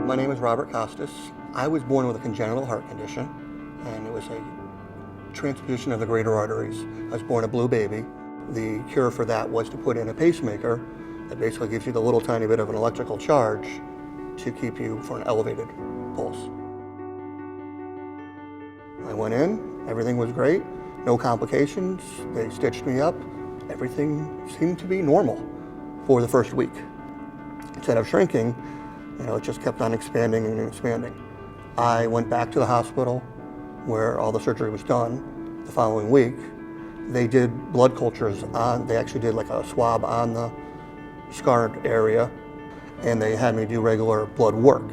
My name is Robert Costas. I was born with a congenital heart condition, and it was a transposition of the greater arteries. I was born a blue baby. The cure for that was to put in a pacemaker that basically gives you the little tiny bit of an electrical charge to keep you for an elevated pulse. I went in, everything was great, no complications. They stitched me up. Everything seemed to be normal for the first week. Instead of shrinking, it just kept on expanding and expanding. I went back to the hospital where all the surgery was done the following week. They did blood cultures they actually did like a swab on the scarred area, and they had me do regular blood work,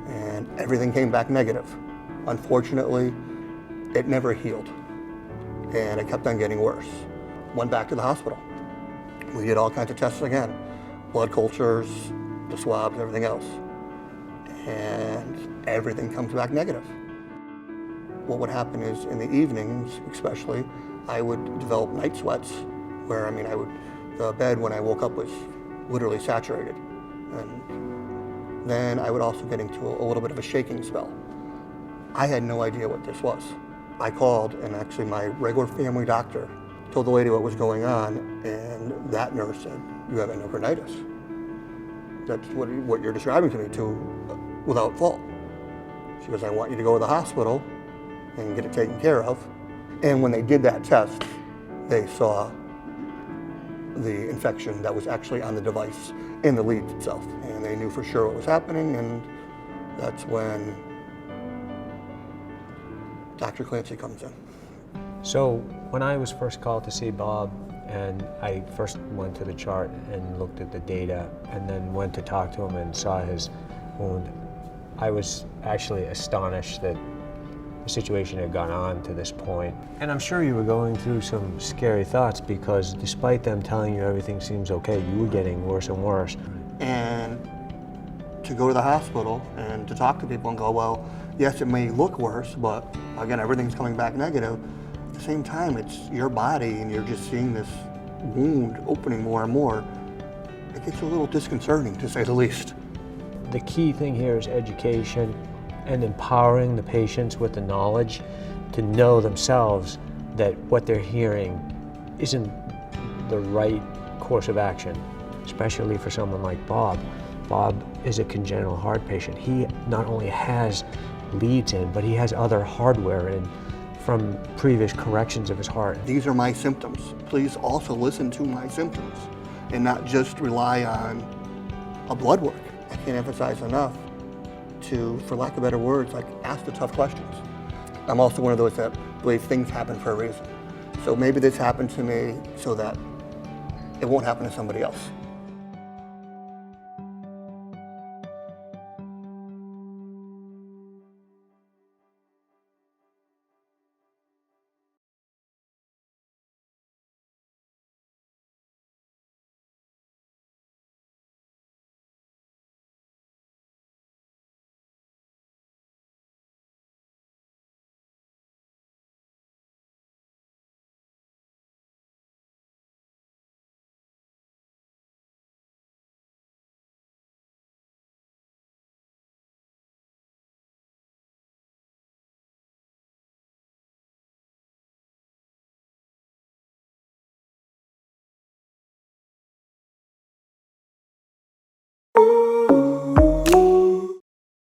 and everything came back negative. Unfortunately, it never healed, and it kept on getting worse. Went back to the hospital. We did all kinds of tests again, blood cultures, the swabs, everything else, and everything comes back negative. What would happen is in the evenings, especially, I would develop night sweats where, the bed when I woke up was literally saturated. And then I would also get into a little bit of a shaking spell. I had no idea what this was. I called, and actually my regular family doctor told the lady what was going on, and that nurse said, "You have endocarditis." That's what you're describing to me without fault. She goes, "I want you to go to the hospital and get it taken care of." And when they did that test, they saw the infection that was actually on the device in the lead itself. And they knew for sure what was happening, and that's when Dr. Clancy comes in. So when I was first called to see Bob, and I first went to the chart and looked at the data, and then went to talk to him and saw his wound, I was actually astonished that the situation had gone on to this point. And I'm sure you were going through some scary thoughts, because despite them telling you everything seems okay, you were getting worse and worse. And to go to the hospital and to talk to people and go, well, yes, it may look worse, but again, everything's coming back negative. At the same time, it's your body, and you're just seeing this wound opening more and more. It gets a little disconcerting, to say the least. The key thing here is education and empowering the patients with the knowledge to know themselves that what they're hearing isn't the right course of action, especially for someone like Bob. Bob is a congenital heart patient. He not only has leads in, but he has other hardware in from previous corrections of his heart. These are my symptoms. Please also listen to my symptoms and not just rely on a blood work. I can't emphasize enough to, for lack of better words, ask the tough questions. I'm also one of those that believe things happen for a reason. So maybe this happened to me so that it won't happen to somebody else.